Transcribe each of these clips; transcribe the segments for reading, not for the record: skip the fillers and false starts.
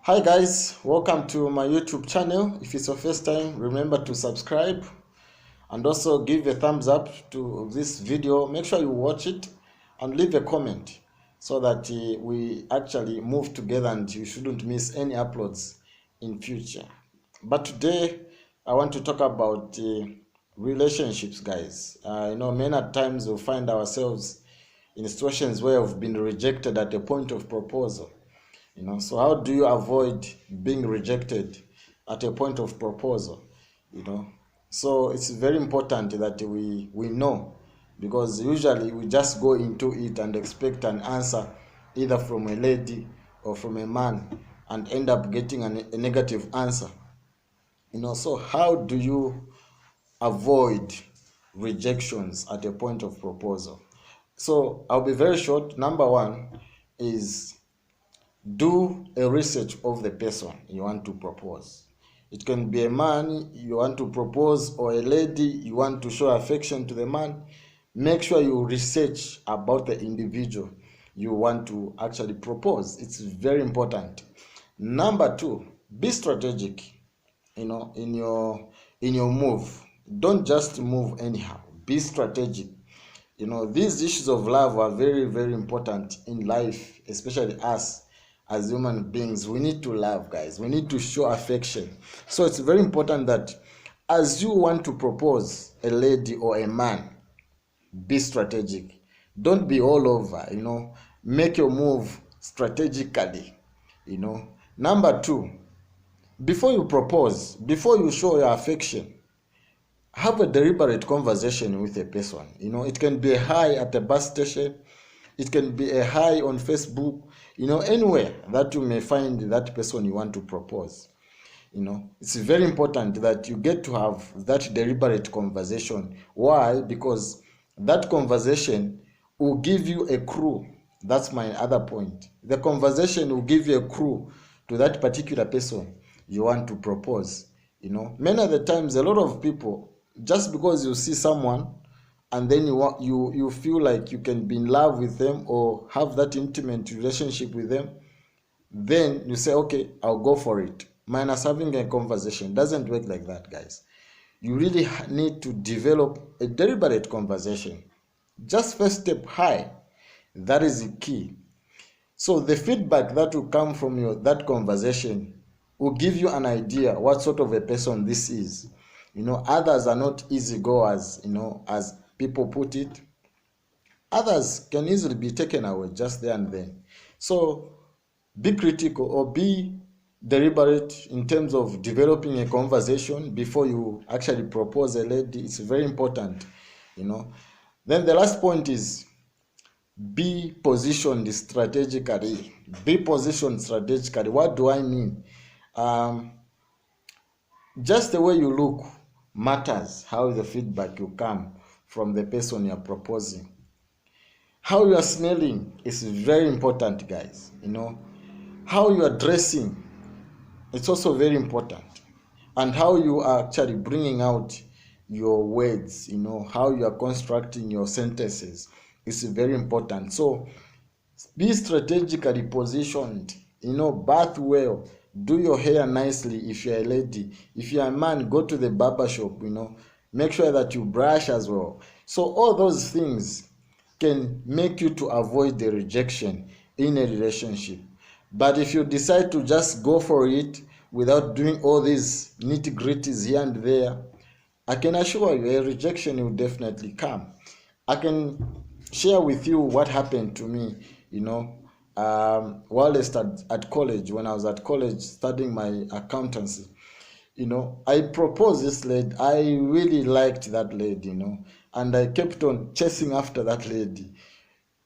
Hi guys, welcome to my YouTube channel. If it's your first time, remember to subscribe and also give a thumbs up to this video. Make sure you watch it and leave a comment so that we actually move together and you shouldn't miss any uploads in future. But today I want to talk about relationships, guys. Many times we'll find ourselves in situations where we've been rejected at the point of proposal. So how do you avoid being rejected at a point of proposal? So it's very important that we know, because usually we just go into it and expect an answer either from a lady or from a man and end up getting a negative answer. So how do you avoid rejections at a point of proposal? So I'll be very short. Number one is do a research of the person you want to propose. It can be a man you want to propose or a lady you want to show affection to the man. Make sure you research about the individual you want to actually propose. It's very important. Number two, be strategic, in your move. Don't just move anyhow. Be strategic. These issues of love are very, very important in life, especially us as human beings. We need to love, guys. We need to show affection. So it's very important that as you want to propose a lady or a man, be strategic. Don't be all over, make your move strategically. Number two, before you propose, before you show your affection, have a deliberate conversation with a person. It can be a hi at a bus station. It can be a hi on Facebook, anywhere that you may find that person you want to propose. It's very important that you get to have that deliberate conversation. Why? Because that conversation will give you a clue. That's my other point. The conversation will give you a clue to that particular person you want to propose. Many of the times, a lot of people, just because you see someone and then you feel like you can be in love with them or have that intimate relationship with them, then you say, okay, I'll go for it, minus having a conversation. Doesn't work like that, guys. You really need to develop a deliberate conversation. Just first step, hi. That is the key. So the feedback that will come from that conversation will give you an idea what sort of a person this is. Others are not easy goers, as people put it. Others can easily be taken away just there and then. So be critical or be deliberate in terms of developing a conversation before you actually propose a lady. It's very important. Then the last point is be positioned strategically. Be positioned strategically. What do I mean? Just the way you look matters. How the feedback will come from the person you're proposing. How you are smelling is very important, guys. How you are dressing, it's also very important. And how you are actually bringing out your words, how you are constructing your sentences is very important. So be strategically positioned, bath well, do your hair nicely if you're a lady. If you're a man, go to the barber shop, make sure that you brush as well. So all those things can make you to avoid the rejection in a relationship. But if you decide to just go for it without doing all these nitty-gritties here and there, I can assure you a rejection will definitely come. I can share with you what happened to me, while at college. When I was at college studying my accountancy, I proposed this lady. I really liked that lady, and I kept on chasing after that lady.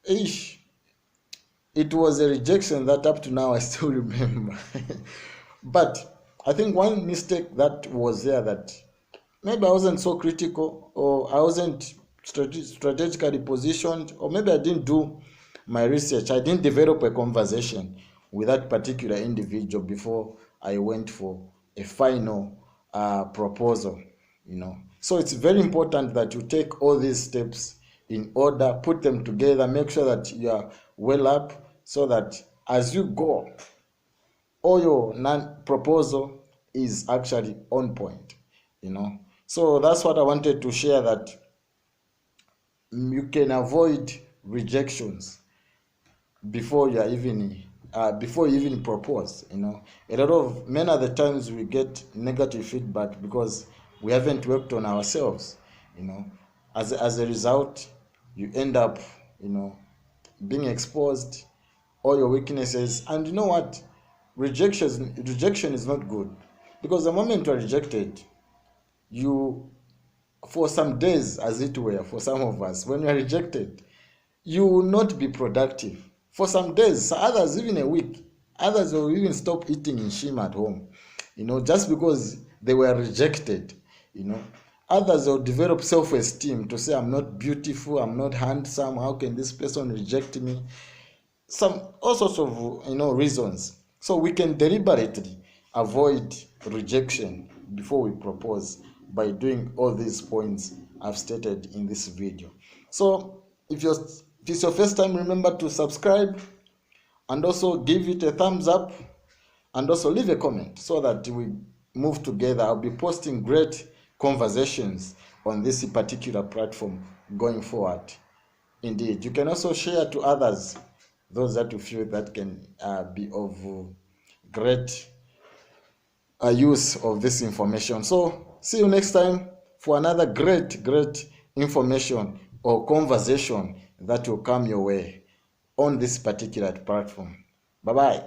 It was a rejection that up to now I still remember. But I think one mistake that was there, that maybe I wasn't so critical, or I wasn't strategically positioned, or maybe I didn't do my research. I didn't develop a conversation with that particular individual before I went for a final proposal. So it's very important that you take all these steps in order, put them together, make sure that you are well up, so that as you go, or your non-proposal is actually on point, you know. So that's what I wanted to share, that you can avoid rejections before you are even before you even propose, you know. A lot of many of the times we get negative feedback because we haven't worked on ourselves, you know. As a result, you end up, you know, being exposed all your weaknesses. And you know what, rejection is not good, because the moment you are rejected, you, for some days, as it were, for some of us, when you are rejected, you will not be productive for some days, others even a week. Others will even stop eating in shima at home, you know, just because they were rejected, you know. Others will develop self-esteem to say, I'm not beautiful, I'm not handsome, how can this person reject me? Some all sorts of, you know, reasons. So we can deliberately avoid rejection before we propose by doing all these points I've stated in this video. So if it's your first time, remember to subscribe and also give it a thumbs up, and also leave a comment so that we move together. I'll be posting great conversations on this particular platform going forward. Indeed, you can also share to others, those that you feel that can be of great use of this information. So see you next time for another great information or conversation that will come your way on this particular platform. Bye bye.